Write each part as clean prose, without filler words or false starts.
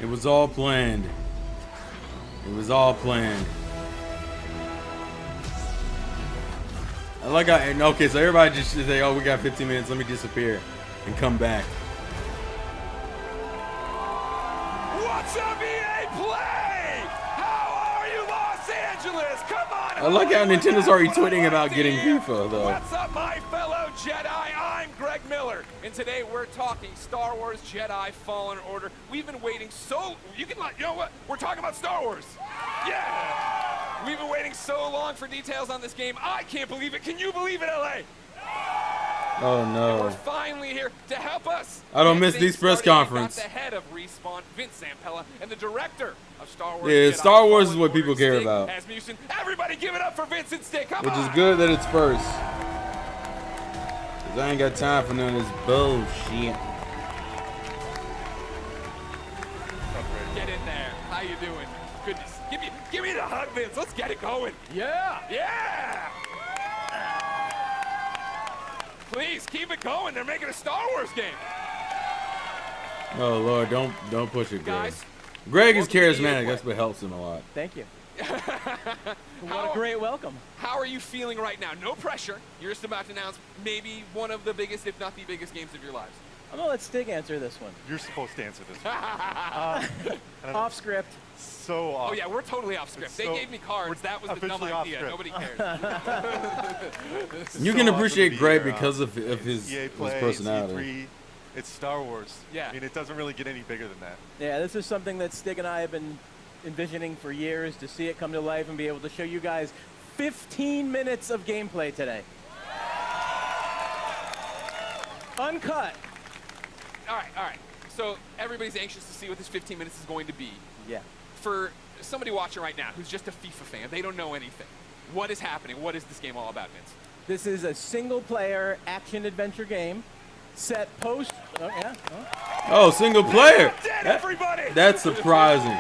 It was all planned. It was all planned. I like how, okay, so everybody just say, oh, we got 15 minutes, let me disappear and come back. What's up, EA Play? How are you, Los Angeles? Come on. I like how Nintendo's already tweeting about getting FIFA, though. What's up, my fellow Jedi? I'm Greg Miller, and today we're talking Star Wars Jedi Fallen Order. We've been waiting so... You know what? We're talking about Star Wars. Yeah. We've been waiting so long for details on this game. I can't believe it. Can you believe it, LA? Oh no. We're finally here to help us. I don't miss these press conferences. The head of Respawn, Vince Zampella, and the director of Star Wars. Yeah, Jedi Star Wars is Fallen what Order, people care Stig about. Asmussen. Everybody give it up for Vince and Stig. Come Which on. is good that it's first. Cause I ain't got time for none of this bullshit. Get in there. How you doing? Goodness. Give me the hug, Vince. Let's get it going. Yeah. Yeah. Please keep it going. They're making a Star Wars game. Oh Lord, don't push it, Greg. Guys, Greg is charismatic. That's what helps him a lot. Thank you. What a great welcome. How are you feeling right now? No pressure. You're just about to announce maybe one of the biggest, if not the biggest, games of your lives. I'm gonna let Stig answer this one. You're supposed to answer this one. Off script. So off. Oh yeah, we're totally off script. They So- gave me cards. That was the dumb officially off idea. script. Nobody cares. You So can awesome appreciate to be Greg here. because of It's his EA Play, personality. C3, it's Star Wars. Yeah. I mean, it doesn't really get any bigger than that. Yeah, this is something that Stig and I have been envisioning for years, to see it come to life and be able to show you guys 15 minutes of gameplay today. Uncut. All right. So everybody's anxious to see what this 15 minutes is going to be. Yeah. For somebody watching right now who's just a FIFA fan, they don't know anything. What is happening? What is this game all about, Vince? This is a single-player action-adventure game set post... Oh, yeah. Oh, single player. Dead, everybody! That's surprising.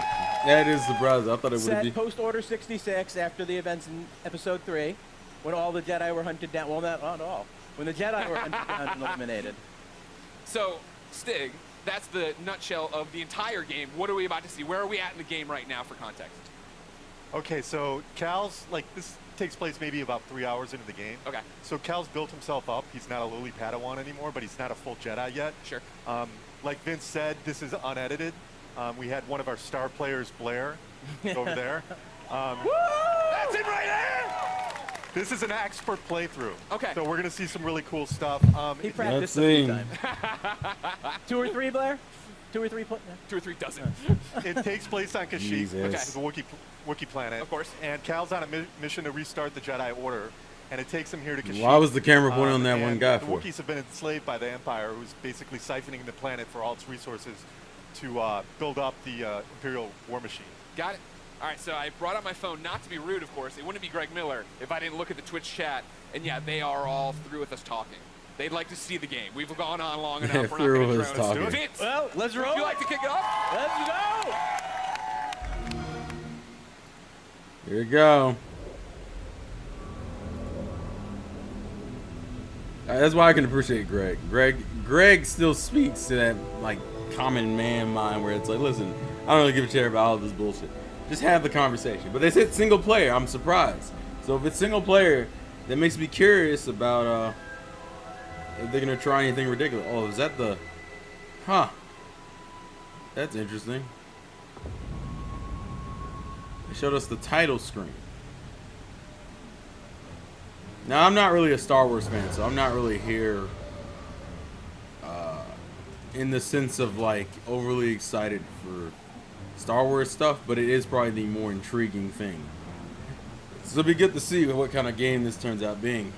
That is surprising. I thought it would Set be. post-Order 66 after the events in Episode 3, when all the Jedi were hunted down. Well, not all. When the Jedi were hunted down and eliminated. So, Stig, that's the nutshell of the entire game. What are we about to see? Where are we at in the game right now for context? Okay, so Cal's, this takes place maybe about 3 hours into the game. Okay. So Cal's built himself up. He's not a lowly Padawan anymore, but he's not a full Jedi yet. Sure. Like Vince said, this is unedited. We had one of our star players, Blair, over there. That's it right there! This is an expert playthrough. Okay. So we're going to see some really cool stuff. He It- practiced Let's a few see. times. 2 or 3, Blair? 2 or 3? 2 or 3 dozen. It takes place on Kashyyyk, Jesus. the Wookiee planet. Of course. And Cal's on a mission to restart the Jedi Order, and it takes him here to Kashyyyk. Why was the camera pointing on that one and guy the for? Wookiees have been enslaved by the Empire, who's basically siphoning the planet for all its resources to build up the Imperial war machine. Got it. All right, so I brought out my phone, not to be rude, of course. It wouldn't be Greg Miller if I didn't look at the Twitch chat. And yeah, they are all through with us talking. They'd like to see the game. We've gone on long enough. We're not Through going with to us drone it. talking. Vince, Well, let's roll. would you like to kick it off? Let's go! Here we go. That's why I can appreciate Greg. Greg still speaks to that common man mind where it's like, listen, I don't really give a shit about all this bullshit. Just have the conversation. But they said single player. I'm surprised. So if it's single player, that makes me curious about if they're gonna try anything ridiculous. Oh, is that the? Huh. That's interesting. They showed us the title screen. Now, I'm not really a Star Wars fan, so I'm not really here in the sense of overly excited for Star Wars stuff, but it is probably the more intriguing thing. So it'll be good to see what kind of game this turns out being.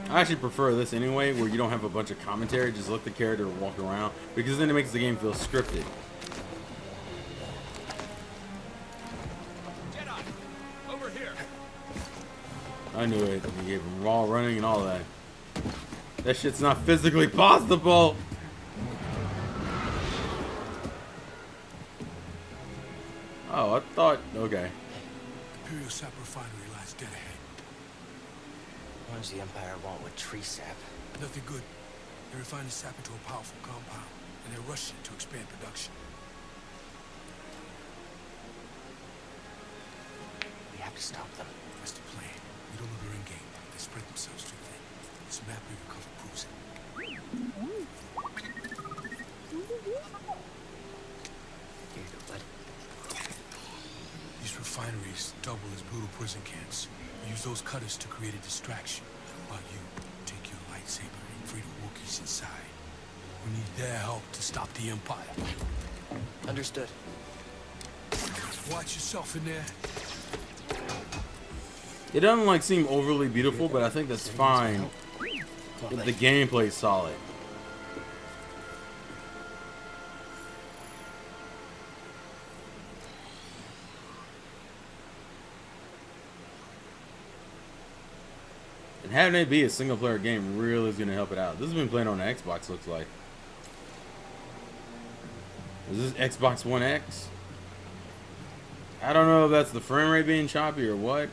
I actually prefer this anyway, where you don't have a bunch of commentary, just let the character walk around, because then it makes the game feel scripted. Jedi, over here. I knew it. He gave him raw running and all that. That shit's not physically possible. Oh, I thought. Okay. Imperial sap refinery lies dead ahead. What does the Empire want with tree sap? Nothing good. They refined the sap into a powerful compound, and they're rushing to expand production. We have to stop them. That's the plan. We don't know they're in-game. They spread themselves too thin. This map we recovered proves it. Here you go, bud. These refineries double as brutal prison camps. We use those cutters to create a distraction, while you take your lightsaber and free the Wookiees inside. We need their help to stop the Empire. Understood. Watch yourself in there. It doesn't like seem overly beautiful, but I think that's fine if the gameplay's solid. And having it be a single player game really is going to help it out. This has been playing on the Xbox, looks like. Is this Xbox One X? I don't know if that's the frame rate being choppy or what.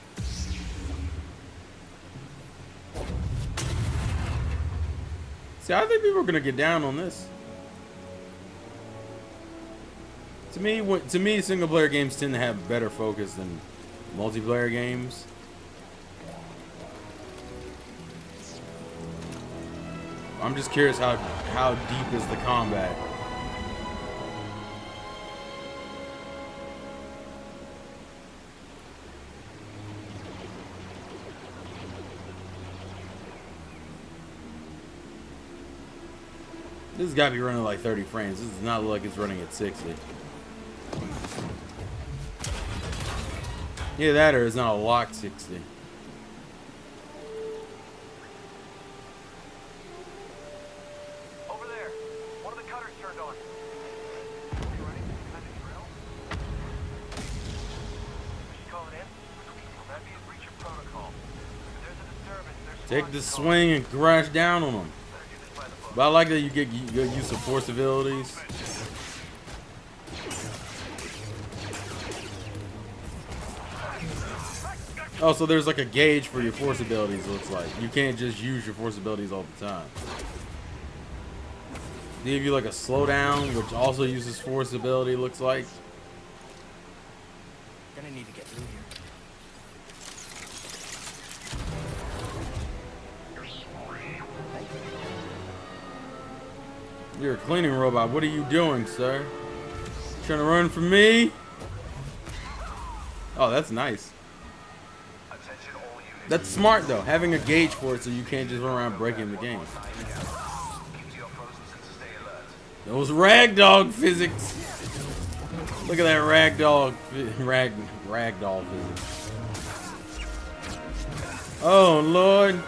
See, I think people are going to get down on this. To me, single player games tend to have better focus than multiplayer games. I'm just curious how deep is the combat. This has got to be running like 30 frames. This does not look like it's running at 60. Yeah, that or it's not a locked 60. Over there. One of the cutters turned on. You ready? Send a drill? We should call it in? That'd be a breach of protocol. If there's a disturbance, there's Take the swing and crash down on them. But I like that you get use of force abilities. Oh, so there's like a gauge for your force abilities, looks like. You can't just use your force abilities all the time. They give you like a slowdown, which also uses force ability, looks like. Gonna need to get through here. You're a cleaning robot. What are you doing, sir? Trying to run from me? Oh, that's nice. That's smart, though. Having a gauge for it so you can't just run around breaking the game. Those ragdoll physics. Look at that ragdoll physics. Oh, Lord.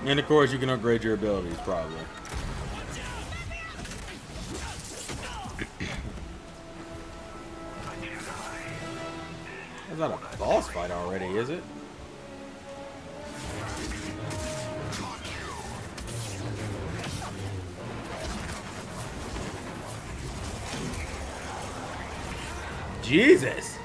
And of course, you can upgrade your abilities, probably. That's not a boss fight already, is it? Jesus!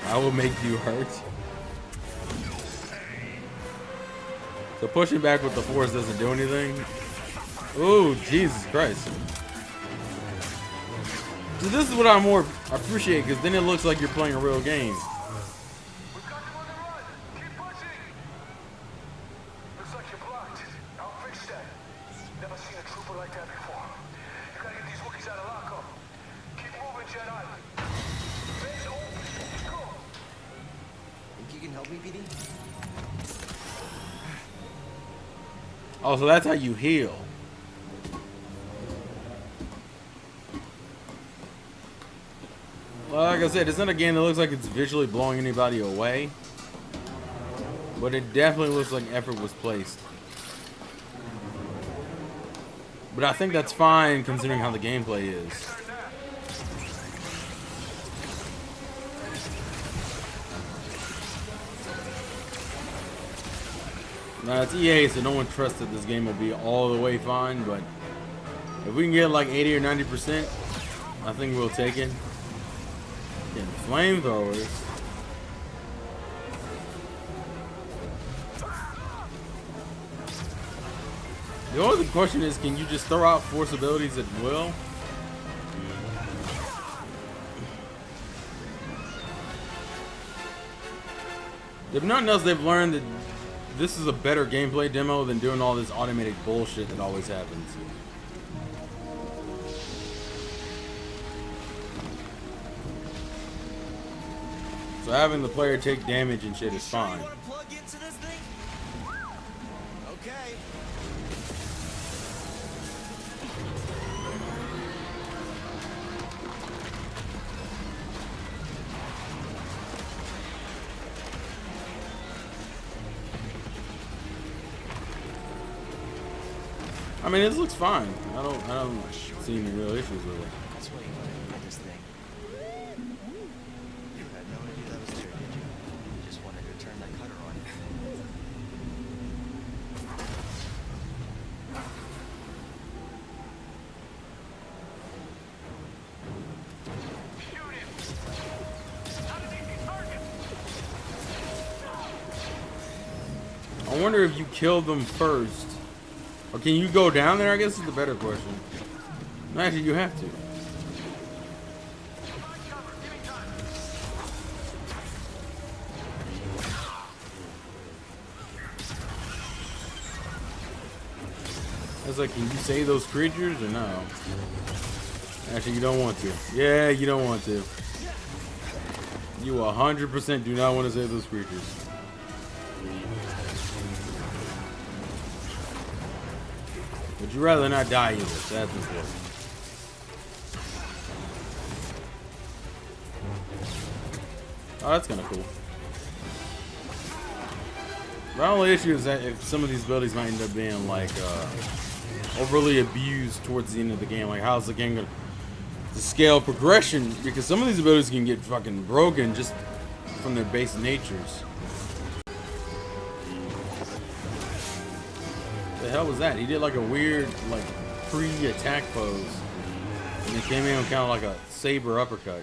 I will make you hurt. So pushing back with the force doesn't do anything. Ooh, Jesus Christ. So this is what I more appreciate, because then it looks like you're playing a real game. We've got them on the run. Keep pushing. Looks like you're blocked. I'll fix that. Never seen a trooper like that before. You gotta get these Wookiees out of lockup. Keep moving, Jedi. Face open. Go. Think you can help me, PD? Oh, so that's how you heal. Well, like I said, it's not a game that looks like it's visually blowing anybody away. But it definitely looks like effort was placed. But I think that's fine considering how the gameplay is. Now it's EA, so no one trusts that this game will be all the way fine, but if we can get like 80 or 90%, I think we'll take it. Getting flamethrowers. The only question is, can you just throw out force abilities at will? If nothing else, they've learned that this is a better gameplay demo than doing all this automated bullshit that always happens. So having the player take damage and shit is fine. You want to plug into this thing? Okay. I mean, this looks fine. I don't see any real issues with it. That's why you want to get this thing. You had no idea that was there, did you? You just wanted to turn that cutter on. Shoot him! How did he target? I wonder if you kill them first. Or can you go down there? I guess is the better question. Actually, you have to. It's like, can you save those creatures or no? Actually, you don't want to. Yeah, you don't want to. You 100% do not want to save those creatures. Would you rather not die either? That's important. Oh, that's kind of cool. The only issue is that if some of these abilities might end up being like overly abused towards the end of the game. Like, how's the game gonna scale progression? Because some of these abilities can get fucking broken just from their base natures. The hell was that? He did like a weird, like, pre-attack pose, and it came in with kind of like a saber uppercut.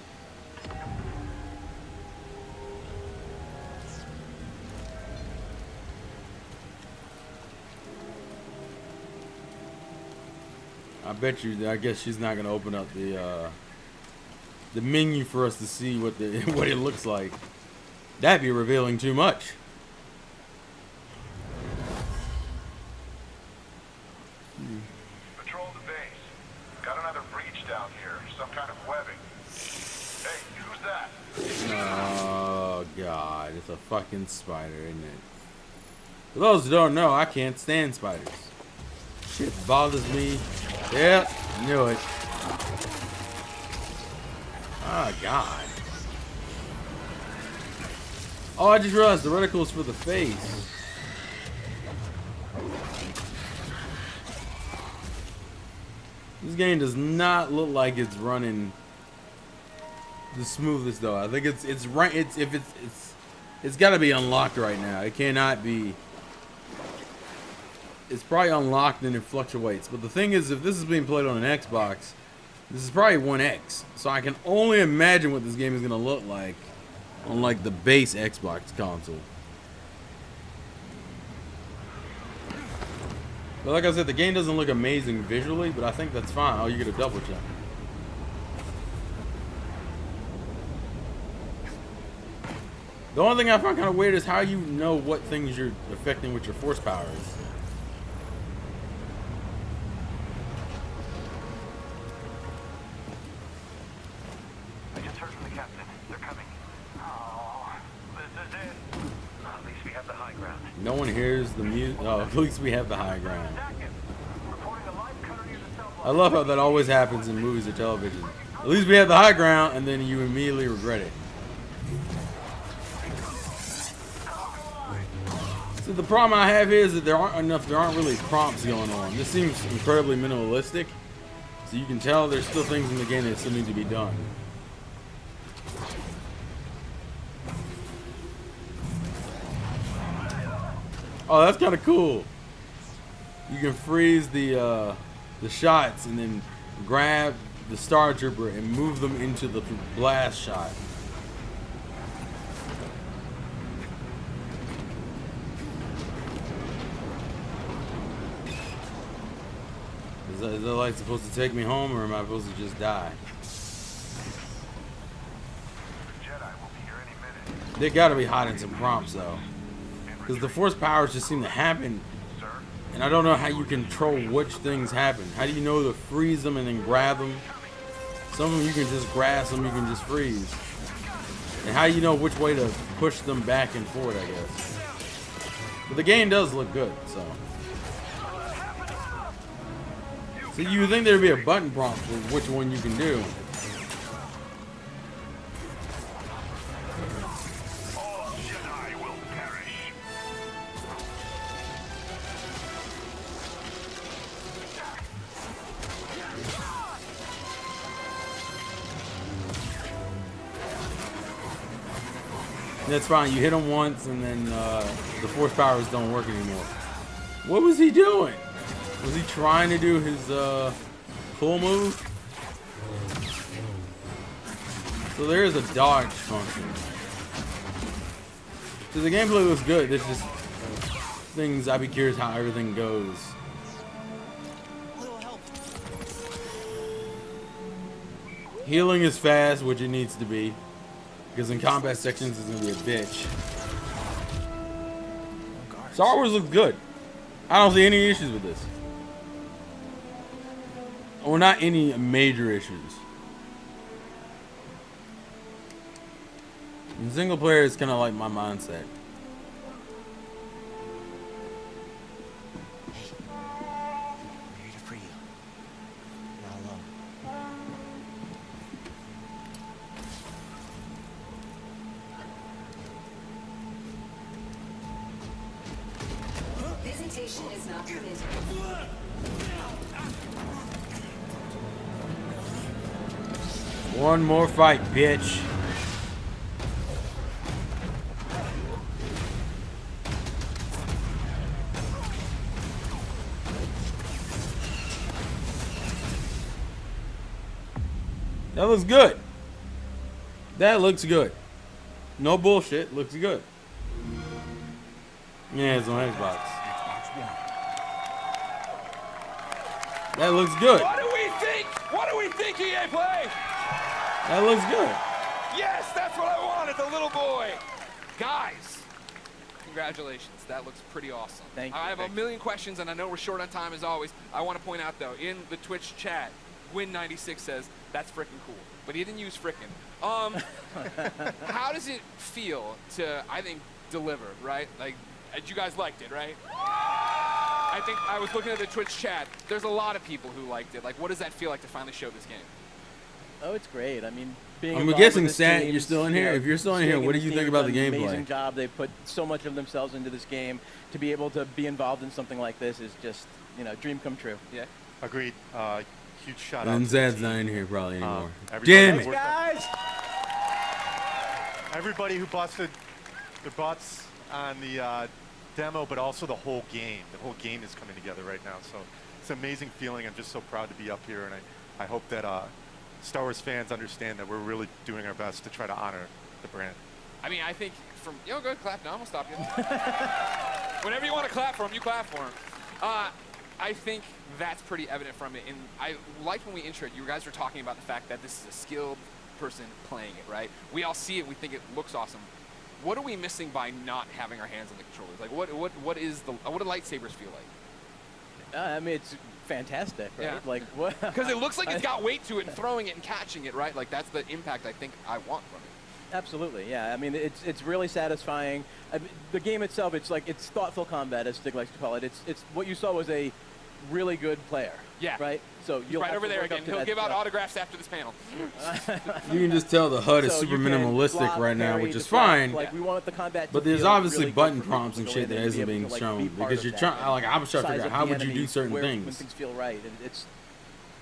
I bet you. I guess she's not gonna open up the menu for us to see what the what it looks like. That'd be revealing too much. Patrol the base. Got another breach down here. Some kind of webbing. Hey, who's that? Oh god, it's a fucking spider, isn't it? For those who don't know, I can't stand spiders. Shit bothers me. Yep, knew it. Oh god. Oh, I just realized the reticle's for the face. This game does not look like it's running the smoothest though. I think it's right. It's got to be unlocked right now. It cannot be. It's probably unlocked and it fluctuates. But the thing is, if this is being played on an Xbox, this is probably 1X. So I can only imagine what this game is gonna look like on like the base Xbox console. But like I said, the game doesn't look amazing visually, but I think that's fine. Oh, you get a double jump. The only thing I find kind of weird is how you know what things you're affecting with your force powers. I just heard from the captain. They're coming. Oh, this is it. At least we have the high ground. No one hears the music. Oh, at least we have the high ground. Reporting a live cutter near the cell block. I love how that always happens in movies or television. At least we have the high ground, and then you immediately regret it. So the problem I have here is that there aren't really prompts going on. This seems incredibly minimalistic, so you can tell there's still things in the game that still need to be done. Oh, that's kind of cool. You can freeze the shots and then grab the Star Trooper and move them into the blast shot. Is that like supposed to take me home, or am I supposed to just die? They gotta be hiding some prompts though, because the force powers just seem to happen, and I don't know how you control which things happen. How do you know to freeze them and then grab them? Some of them you can just grab, some you can just freeze. And how do you know which way to push them back and forth, I guess. But the game does look good, so. So you would think there'd be a button prompt for which one you can do. All Jedi will perish. That's fine. You hit him once, and then the force powers don't work anymore. What was he doing? Was he trying to do his pull move? So there is a dodge function. So the gameplay looks good. There's just things I'd be curious how everything goes. Healing is fast, which it needs to be. Because in combat sections, it's going to be a bitch. Star Wars looks good. I don't see any issues with this. Or not any major issues. In single player, it's kind of like my mindset. We're here to free you. Not alone. Visitation is not permitted. One more fight, bitch. That looks good. That looks good. No bullshit. Looks good. Yeah, it's on Xbox. That looks good. What do we think? What do we think, EA Play? That looks good. Yes, that's what I wanted, the little boy. Guys, congratulations. That looks pretty awesome. Thank you. I have a million questions, and I know we're short on time as always. I want to point out, though, in the Twitch chat, Win96 says, that's freaking cool. But he didn't use frickin'. How does it feel to, I think, deliver, right? Like, you guys liked it, right? I think I was looking at the Twitch chat. There's a lot of people who liked it. Like, what does that feel like to finally show this game? Oh, it's great. I mean, being I'm involved guessing, with this Sat, team, you're still in you here. know, If you're still in here, Stig what do and you his think team about the have done an gameplay? Amazing job. They put so much of themselves into this game. To be able to be involved in something like this is just, you know, dream come true. Yeah. Agreed. Huge shout out. And to the Zad's team. not in here probably anymore. Everybody Damn who it. worked on- Guys! Everybody who busted their butts on the demo, but also the whole game. The whole game is coming together right now. So it's an amazing feeling. I'm just so proud to be up here, and I hope that Star Wars fans understand that we're really doing our best to try to honor the brand. I mean, I think from, go ahead, clap now. I'm going to stop you. Whenever you want to clap for him, you clap for him. I think that's pretty evident from it. And I liked when we introed, you guys were talking about the fact that this is a skilled person playing it, right? We all see it, we think it looks awesome. What are we missing by not having our hands on the controllers? Like, what do lightsabers feel like? I mean, it's fantastic, right? Yeah. Like, what? Because it looks like it's got weight to it and throwing it and catching it, right? Like, that's the impact I think I want from it. Absolutely, yeah. I mean, it's really satisfying. I mean, the game itself, it's thoughtful combat, as Stig likes to call it. It's what you saw was a really good player. Yeah. Right. So you'll Right have over to there work up again. to He'll that give out stuff. autographs after this panel. You can just tell the HUD is So super you can minimalistic block, right now, parry, which is deflect. fine. Like, we want the combat to But there's feel obviously really good button for people prompts to and go shit in that and be isn't able being to, like, shown be part because of you're that trying. and Like I was trying to size figure out up how the would you do enemy certain when things. things feel right, and it's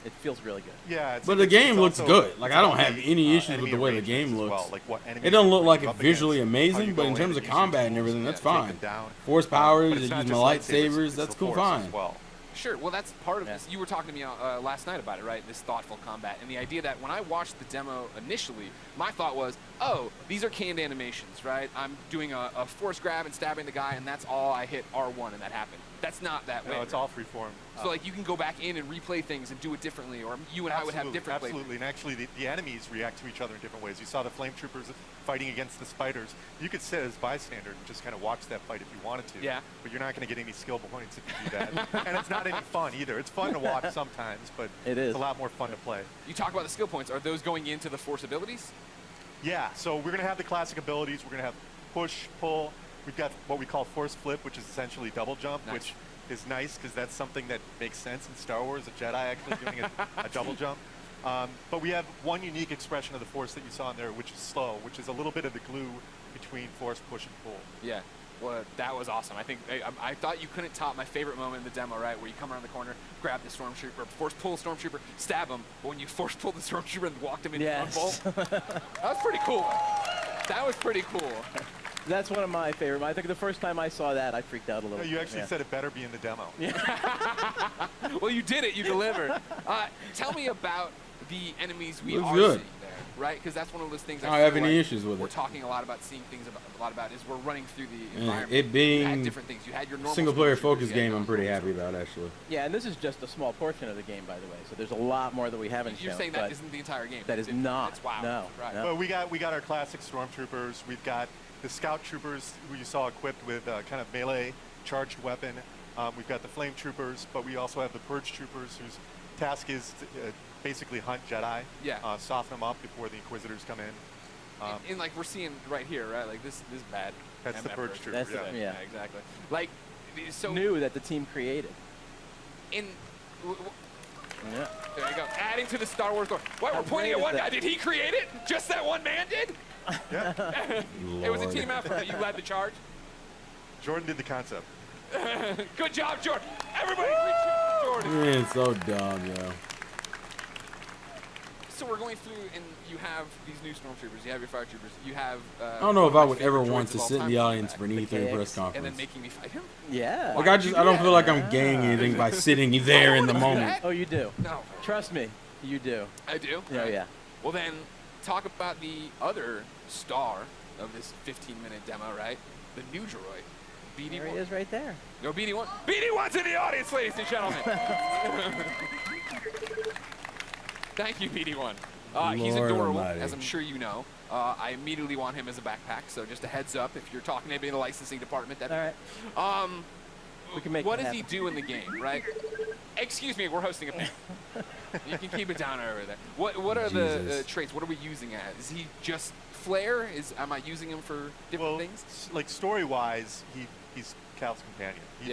It feels really good. Yeah, it's, But the it's game looks also- good. Like, it's I don't about have any issues with enemy the way the arrangements game as looks. well, like what It enemies don't look you're like up it visually against, how you amazing, but go in terms and of use your combat and tools everything, that's to take fine. them down. Force But powers, it's you not use just my lightsabers, lightsabers, it's that's the cool, Force fine. as well. Sure. Well, that's part of Yeah. this. You were talking to me last night about it, right? This thoughtful combat. And the idea that when I watched the demo initially, my thought was, oh, these are canned animations, right? I'm doing a force grab and stabbing the guy, and that's all. I hit R1 and that happened. That's not that way. No, it's all freeform. So, like, you can go back in and replay things and do it differently, or you and I would have different plays. Absolutely, and actually the enemies react to each other in different ways. You saw the flame troopers fighting against the spiders. You could sit as bystander and just kind of watch that fight if you wanted to. Yeah. But you're not going to get any skill points if you do that. And it's not any fun either. It's fun to watch sometimes, but It is. it's a lot more fun to play. You talk about the skill points. Are those going into the force abilities? Yeah, so we're going to have the classic abilities. We're going to have push, pull. We've got what we call force flip, which is essentially double jump, Nice. which is nice because that's something that makes sense in Star Wars, a Jedi actually doing a double jump. But we have one unique expression of the force that you saw in there, which is slow, which is a little bit of the glue between force, push, and pull. Yeah. Well, that was awesome. I think I thought you couldn't top my favorite moment in the demo, right? Where you come around the corner, grab the stormtrooper, force pull the stormtrooper, stab him. But when you force pulled the stormtrooper and walked him into Yes. the bolt, that was pretty cool. That was pretty cool. That's one of my favorite. I think the first time I saw that, I freaked out a No, little. you actually Yeah. said it better be in the demo. Well, you did it. You delivered. Tell me about the enemies we Looks are good. seeing there, right? Because that's one of those things I don't have feel any like issues with we're it. talking a lot about seeing things a lot about is we're running through the Yeah, environment. it being you had different things. You had your normal Single player stormtroopers, focus you had game, your I'm pretty normal happy about actually. Yeah, and this is just a small portion of the game, by the way. So there's a lot more that we haven't You're shown. saying but that isn't the entire game. that is It's- not. It's wow. No, Right. no. Well, we got our classic stormtroopers. We've got the scout troopers who you saw equipped with kind of melee charged weapon. We've got the flame troopers, but we also have the purge troopers whose task is to basically hunt Jedi, Yeah. soften them up before the Inquisitors come in. And like we're seeing right here, right? Like this is bad. That's the MF purge version. trooper, That's the- yeah. Exactly. Like so New that the team created. in. Yeah. There you go. Adding to the Star Wars lore. Why How we're pointing great at is one that? guy? Did he create it? Just that one man did? Yeah, It was a Lord. team effort. You led the charge. Jordan did the concept. Good job, Jordan. Everybody, great job, Jordan. Man, it's so dumb, yo. So we're going through, and you have these new stormtroopers. You have your fire troopers. You have. I don't know if I would ever want to sit in the audience audience for an E3 press and KX. then conference. making me fight him. Yeah. Like I don't feel like I'm gaining anything by sitting there in the moment. Oh, you do. No, Trust me, you do. I do. Yeah, Right. yeah. Well, then talk about the other star of this 15-minute demo, right? The new droid, BD1. There he is right there. No, BD1. BD1's in the audience, ladies and gentlemen. Thank you, BD1. He's Lord adorable, almighty. as I'm sure you know. I immediately want him as a backpack, so just a heads up if you're talking to anybody in the licensing department. That, All right. We can make what it does he happen. do in the game, right? Excuse me, we're hosting a panel. You can keep it down over there. What are the Jesus. traits? What are we using as? Is he just flair? Am I using him for different Well, things? like story-wise, he's Cal's companion. He's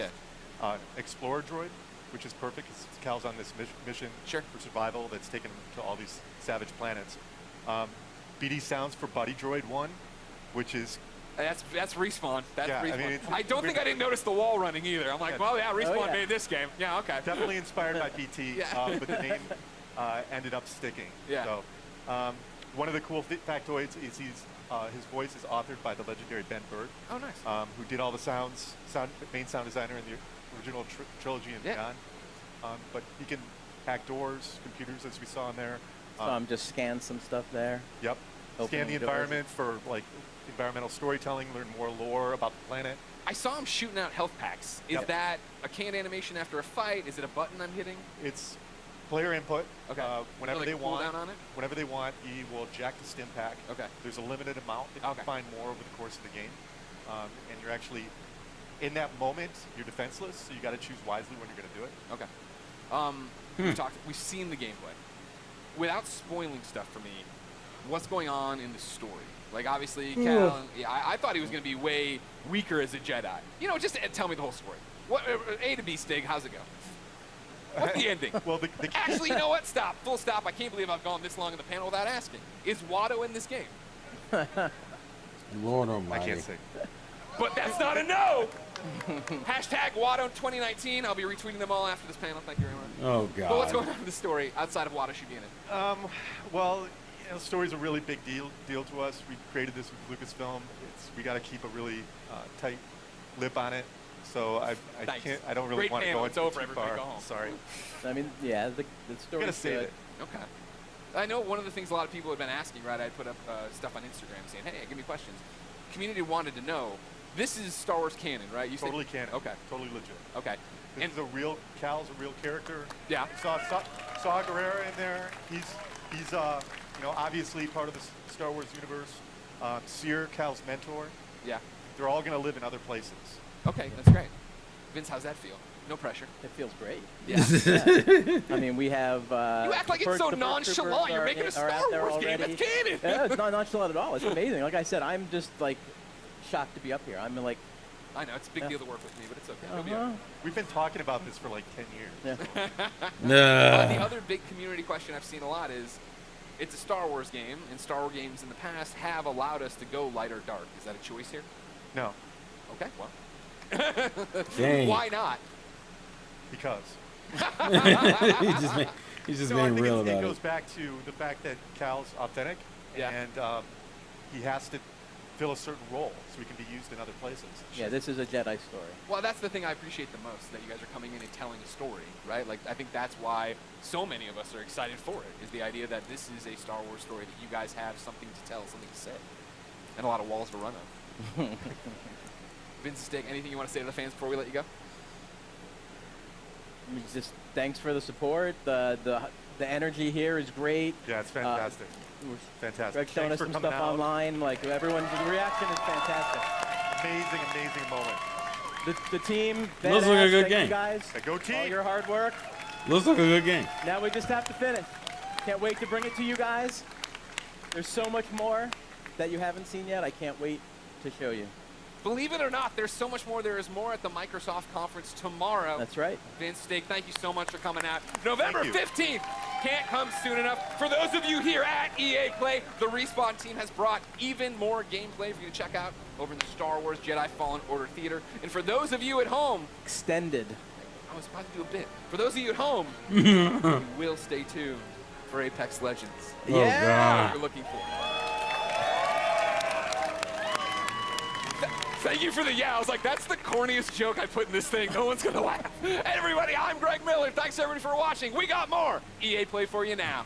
Yeah. explorer droid, which is perfect because Cal's on this mission Sure. for survival that's taken him to all these savage planets. BD sounds for buddy droid 1, which is That's Respawn. That's Yeah, I Respawn. mean, I don't think I didn't notice the wall running either. I'm like, Yeah. well, yeah, Respawn yeah. made this game. Yeah, okay. definitely inspired by BT, Yeah. but the name ended up sticking. Yeah. So one of the cool factoids is his voice is authored by the legendary Ben Burtt, Oh, nice. who did all the main sound designer in the original trilogy and Yeah. beyond. But he can hack doors, computers, as we saw in there. Just scan some stuff there. Yep. Scan Opening the doors. environment for like environmental storytelling, learn more lore about the planet. I saw him shooting out health packs. Is Yep. that a canned animation after a fight? Is it a button I'm hitting? It's player input. Okay. Whenever Like they a want, cooldown on it? whenever they want, he will jack the stim pack. Okay. There's a limited amount. That you Okay. can find more over the course of the game, and you're actually in that moment. You're defenseless, so you got to choose wisely when you're going to do it. Okay. We've seen the gameplay. Without spoiling stuff for me, what's going on in the story? Like, obviously, Cal, I thought he was going to be way weaker as a Jedi. You know, just tell me the whole story. What A to B, Stig, how's it go? What's the ending? Well, the Actually, you know what? Stop. Full stop. I can't believe I've gone this long in the panel without asking. Is Watto in this game? Lord I almighty. can't say. but that's not a no. Hashtag Watto 2019. I'll be retweeting them all after this panel. Thank you very much. Oh God. But what's going on in the story outside of Watto should be in it? Well, the story's a really big deal to us. We created this with Lucasfilm. We got to keep a really tight lip on it. So I don't really Great want to panel. go It's into over. too Everybody far. go home. Sorry. I mean, yeah, the story's Gonna save good. it. Okay. I know one of the things a lot of people have been asking, right? I put up stuff on Instagram saying, hey, give me questions. Community wanted to know, this is Star Wars canon, right? You Totally said, canon. Okay. Totally legit. Okay. This is a real, Cal's a real character. Yeah. Saw Guerrera in there. He's obviously part of the Star Wars universe. Seer, Cal's mentor. Yeah. They're all going to live in other places. Okay, that's great. Vince, how's that feel? No pressure. It feels great. Yeah. I mean, we have. You act like it's so nonchalant. You're making a Star Wars game. It's canon. Yeah, it's not nonchalant at all. It's amazing. Like I said, I'm just like shocked to be up here. I'm like. I know, it's a big deal to work with me, but it's okay. You'll be all right. We've been talking about this for like 10 years. Yeah. The other big community question I've seen a lot is, it's a Star Wars game, and Star Wars games in the past have allowed us to go light or dark. Is that a choice here? No, Okay, well. Dang. Why not? because. he's just No, I being think real it about goes it. back to the fact that Cal's authentic, Yeah. and he has to fill a certain role so he can be used in other places. Yeah, this is a Jedi story. Well, that's the thing I appreciate the most, that you guys are coming in and telling a story, right? Like, I think that's why so many of us are excited for it, is the idea that this is a Star Wars story, that you guys have something to tell, something to say, and a lot of walls to run on. Vince Stick, anything you want to say to the fans before we let you go? I mean, just thanks for the support. The energy here is great. Yeah, it's fantastic. Fantastic. Greg's showing us Thanks for some coming stuff out. online. Like everyone's reaction is fantastic. Amazing moment. The team. Looks like a badass. good Thank you game. guys. Yeah, go team. All your hard work. Looks like a good game. Now we just have to finish. Can't wait to bring it to you guys. There's so much more that you haven't seen yet. I can't wait to show you. Believe it or not, there's so much more. There is more at the Microsoft conference tomorrow. That's right. Vince Steak, thank you so much for coming out. November Thank you. 15th can't come soon enough. For those of you here at EA Play, the Respawn team has brought even more gameplay for you to check out over in the Star Wars Jedi Fallen Order Theater. And for those of you at home, Extended. I was about to do a bit. For those of you at home, you will stay tuned for Apex Legends. Oh, Yeah. What you're looking for. Thank you for the yeah. I was like, that's the corniest joke I put in this thing. No one's gonna laugh. Hey, everybody, I'm Greg Miller. Thanks everybody for watching. We got more EA Play for you now.